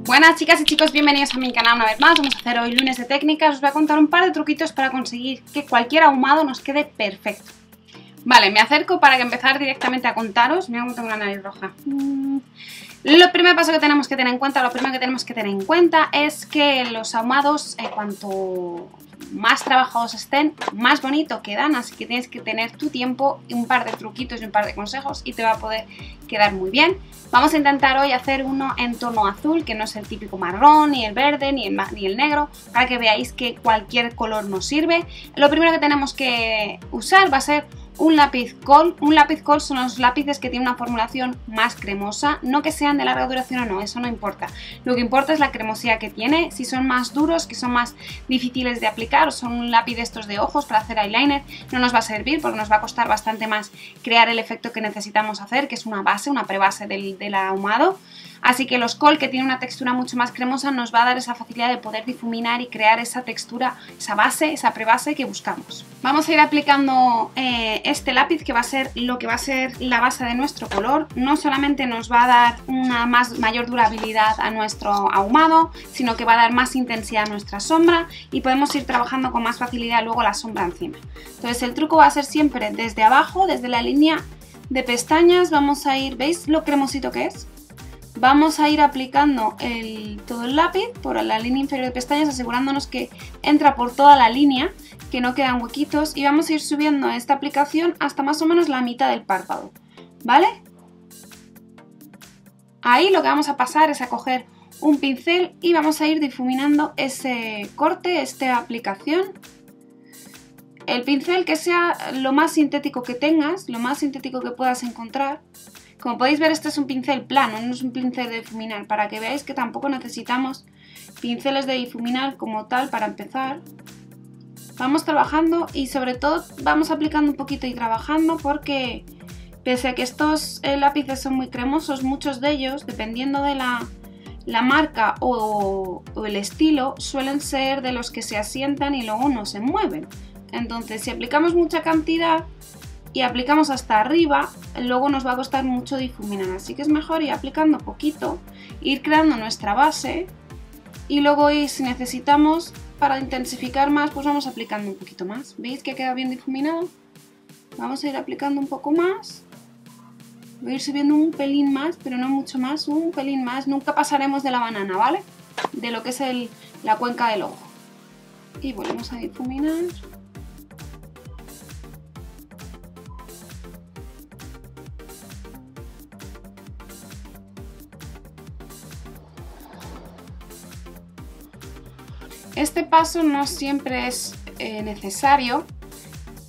Buenas chicas y chicos, bienvenidos a mi canal una vez más. Vamos a hacer hoy lunes de técnicas. Os voy a contar un par de truquitos para conseguir que cualquier ahumado nos quede perfecto. Vale, me acerco para que empezar directamente a contaros. Mira cómo tengo una nariz roja. Lo primer paso que tenemos que tener en cuenta, es que los ahumados, cuanto más trabajados estén, más bonito quedan, así que tienes que tener tu tiempo y un par de truquitos y un par de consejos y te va a poder quedar muy bien. Vamos a intentar hoy hacer uno en tono azul, que no es el típico marrón, ni el verde, ni el negro, para que veáis que cualquier color nos sirve. Lo primero que tenemos que usar va a ser un lápiz Kohl. Un lápiz Kohl son los lápices que tienen una formulación más cremosa, no que sean de larga duración o no, eso no importa. Lo que importa es la cremosidad que tiene. Si son más duros, que son más difíciles de aplicar, o son un lápiz de estos de ojos para hacer eyeliner, no nos va a servir porque nos va a costar bastante más crear el efecto que necesitamos hacer, que es una base, una prebase del ahumado. Así que los Kohl, que tienen una textura mucho más cremosa, nos va a dar esa facilidad de poder difuminar y crear esa textura, esa base, esa prebase que buscamos. Vamos a ir aplicando este lápiz, que va a ser lo que va a ser la base de nuestro color. No solamente nos va a dar una mayor durabilidad a nuestro ahumado, sino que va a dar más intensidad a nuestra sombra y podemos ir trabajando con más facilidad luego la sombra encima. Entonces el truco va a ser siempre desde abajo, desde la línea de pestañas. Vamos a ir, ¿veis lo cremosito que es? Vamos a ir aplicando todo el lápiz por la línea inferior de pestañas, asegurándonos que entra por toda la línea, que no quedan huequitos, y vamos a ir subiendo esta aplicación hasta más o menos la mitad del párpado, ¿vale? Ahí lo que vamos a pasar es a coger un pincel y vamos a ir difuminando ese corte, esta aplicación. El pincel que sea lo más sintético que tengas, lo más sintético que puedas encontrar. Como podéis ver, este es un pincel plano, no es un pincel de difuminar, para que veáis que tampoco necesitamos pinceles de difuminar como tal para empezar. Vamos trabajando y sobre todo vamos aplicando un poquito y trabajando, porque pese a que estos lápices son muy cremosos, muchos de ellos, dependiendo de la marca o el estilo, suelen ser de los que se asientan y luego no se mueven. Entonces, si aplicamos mucha cantidad y aplicamos hasta arriba, luego nos va a costar mucho difuminar, así que es mejor ir aplicando poquito, ir creando nuestra base y luego si necesitamos para intensificar más, pues vamos aplicando un poquito más. ¿Veis que queda bien difuminado? Vamos a ir aplicando un poco más, voy a ir subiendo un pelín más, pero no mucho más, un pelín más. Nunca pasaremos de la banana, ¿vale? De lo que es la cuenca del ojo. Y volvemos a difuminar. Este paso no siempre es necesario,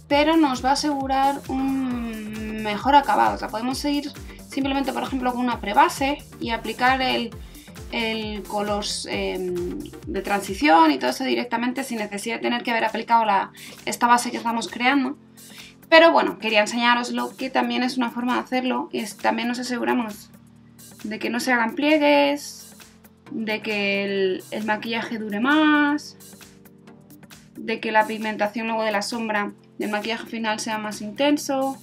pero nos va a asegurar un mejor acabado. O sea, podemos seguir simplemente, por ejemplo, con una prebase y aplicar el color de transición y todo eso directamente sin necesidad de tener que haber aplicado esta base que estamos creando. Pero bueno, quería enseñaroslo, que también es una forma de hacerlo y también nos aseguramos de que no se hagan pliegues, de que el maquillaje dure más, de que la pigmentación luego de la sombra del maquillaje final sea más intenso.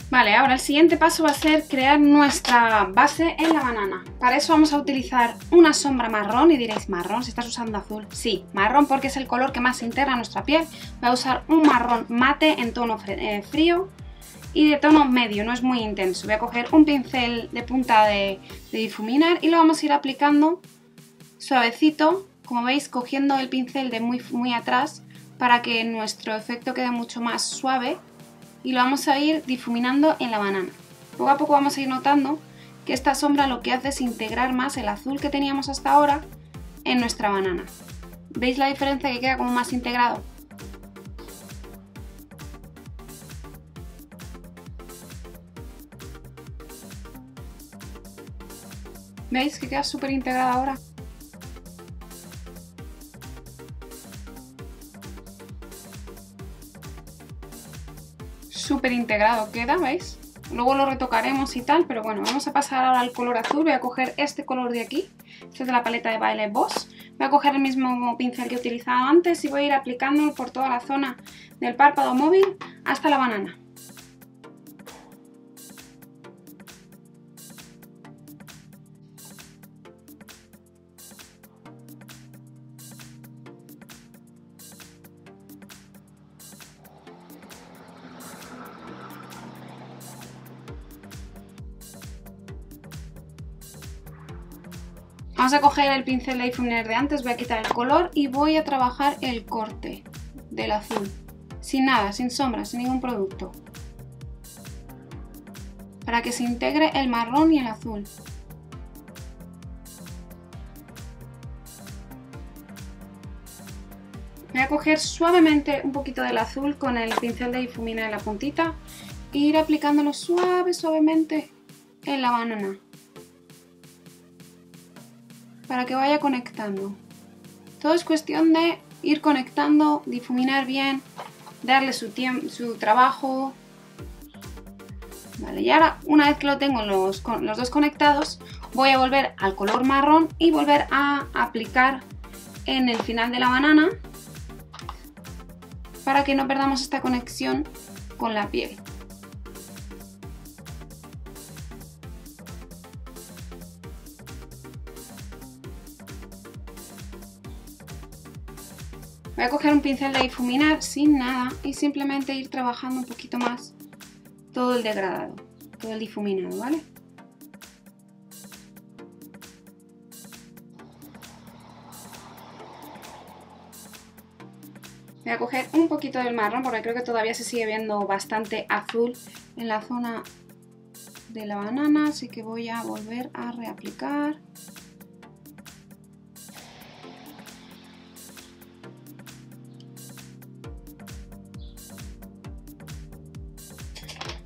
Vale, ahora el siguiente paso va a ser crear nuestra base en la banana. Para eso vamos a utilizar una sombra marrón, y diréis, ¿marrón? Si estás usando azul. Sí, marrón, porque es el color que más se integra a nuestra piel. Voy a usar un marrón mate en tono frío y de tono medio, no es muy intenso. Voy a coger un pincel de punta de difuminar y lo vamos a ir aplicando suavecito, como veis, cogiendo el pincel de muy atrás para que nuestro efecto quede mucho más suave. Y lo vamos a ir difuminando en la banana. Poco a poco vamos a ir notando que esta sombra lo que hace es integrar más el azul que teníamos hasta ahora en nuestra banana. ¿Veis la diferencia, que queda como más integrado? ¿Veis que queda súper integrada ahora? súper integrado queda, ¿veis? Luego lo retocaremos y tal, pero bueno, vamos a pasar ahora al color azul. Voy a coger este color de aquí, este es de la paleta de Violet Voss. Voy a coger el mismo pincel que he utilizado antes y voy a ir aplicándolo por toda la zona del párpado móvil hasta la banana. Vamos a coger el pincel de difuminar de antes, voy a quitar el color y voy a trabajar el corte del azul. Sin nada, sin sombras, sin ningún producto. Para que se integre el marrón y el azul. Voy a coger suavemente un poquito del azul con el pincel de difuminar en la puntita e ir aplicándolo suavemente en la banana. Para que vaya conectando. Todo es cuestión de ir conectando, difuminar bien, darle su trabajo. Vale, y ahora una vez que lo tengo los dos conectados, voy a volver al color marrón y volver a aplicar en el final de la banana para que no perdamos esta conexión con la piel. Voy a coger un pincel de difuminar sin nada y simplemente ir trabajando un poquito más todo el degradado, todo el difuminado, ¿vale? Voy a coger un poquito del marrón porque creo que todavía se sigue viendo bastante azul en la zona de la banana, así que voy a volver a reaplicar.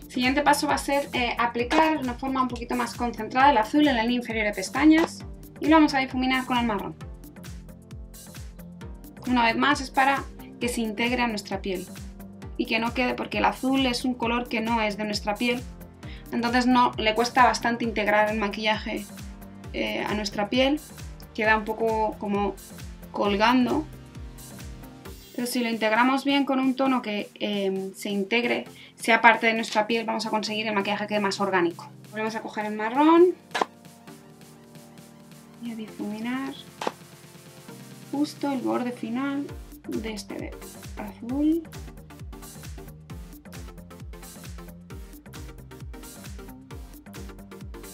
El siguiente paso va a ser aplicar de una forma un poquito más concentrada el azul en la línea inferior de pestañas y lo vamos a difuminar con el marrón. Una vez más es para que se integre a nuestra piel y que no quede, porque el azul es un color que no es de nuestra piel, entonces no le cuesta bastante integrar el maquillaje a nuestra piel, queda un poco como colgando. Pero si lo integramos bien con un tono que se integre, sea parte de nuestra piel, vamos a conseguir el maquillaje que quede más orgánico. Volvemos a coger el marrón y a difuminar justo el borde final de este azul.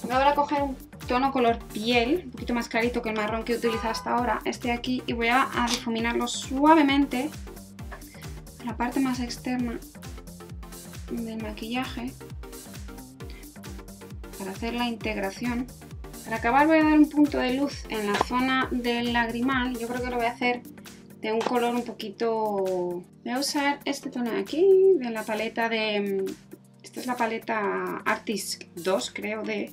Voy ahora a coger un tono color piel, un poquito más clarito que el marrón que he utilizado hasta ahora, este de aquí, y voy a difuminarlo suavemente en la parte más externa del maquillaje para hacer la integración. Para acabar voy a dar un punto de luz en la zona del lagrimal. Yo creo que lo voy a hacer de un color un poquito... Voy a usar este tono de aquí, de la paleta de... Esta es la paleta Artist 2, creo, de...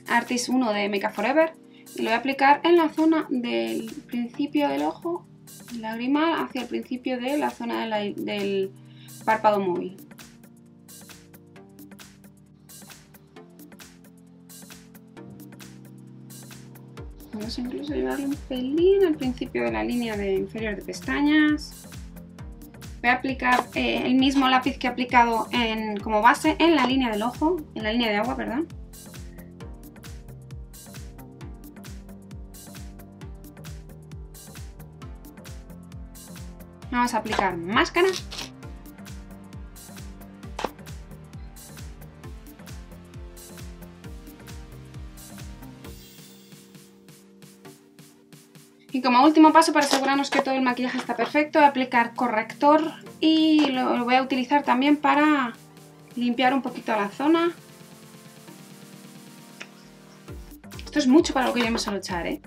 Artist 1 de Make Up For Ever. Y lo voy a aplicar en la zona del principio del ojo, lagrimal, hacia el principio de la zona del párpado móvil. Vamos a incluso llevarle un pelín al principio de la línea inferior de pestañas. Voy a aplicar el mismo lápiz que he aplicado como base en la línea del ojo, en la línea de agua, perdón. Vamos a aplicar máscara. Y como último paso, para asegurarnos que todo el maquillaje está perfecto, voy a aplicar corrector y lo voy a utilizar también para limpiar un poquito la zona. Esto es mucho para lo que yo me suelo echar, ¿eh?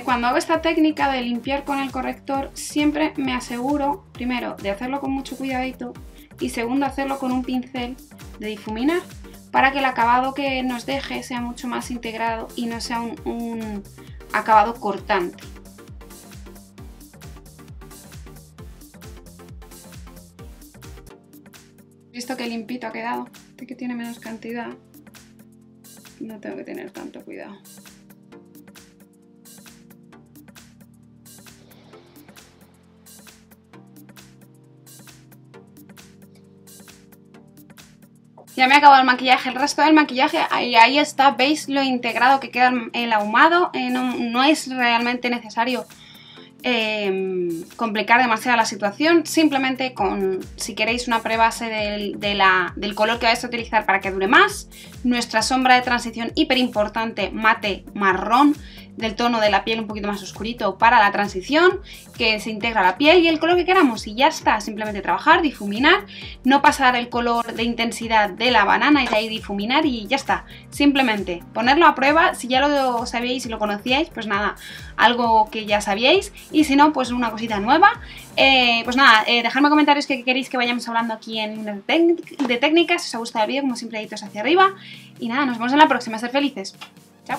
Cuando hago esta técnica de limpiar con el corrector, siempre me aseguro, primero, de hacerlo con mucho cuidadito y segundo, hacerlo con un pincel de difuminar para que el acabado que nos deje sea mucho más integrado y no sea un acabado cortante. Visto que limpito ha quedado, este que tiene menos cantidad, no tengo que tener tanto cuidado. Ya me ha acabado el maquillaje, el resto del maquillaje, ahí está, veis lo integrado que queda el ahumado, no es realmente necesario complicar demasiado la situación, simplemente si queréis una prebase del color que vais a utilizar para que dure más, nuestra sombra de transición hiper importante mate marrón, del tono de la piel un poquito más oscurito para la transición, que se integra a la piel y el color que queramos y ya está, simplemente trabajar, difuminar, no pasar el color de intensidad de la banana y de ahí difuminar y ya está, simplemente ponerlo a prueba, si ya lo sabíais y lo conocíais, pues nada, algo que ya sabíais y si no, pues una cosita nueva. Pues nada, dejadme comentarios que queréis que vayamos hablando aquí en de técnicas, si os ha gustado el vídeo, como siempre deditos hacia arriba y nada, nos vemos en la próxima, ser felices, chao.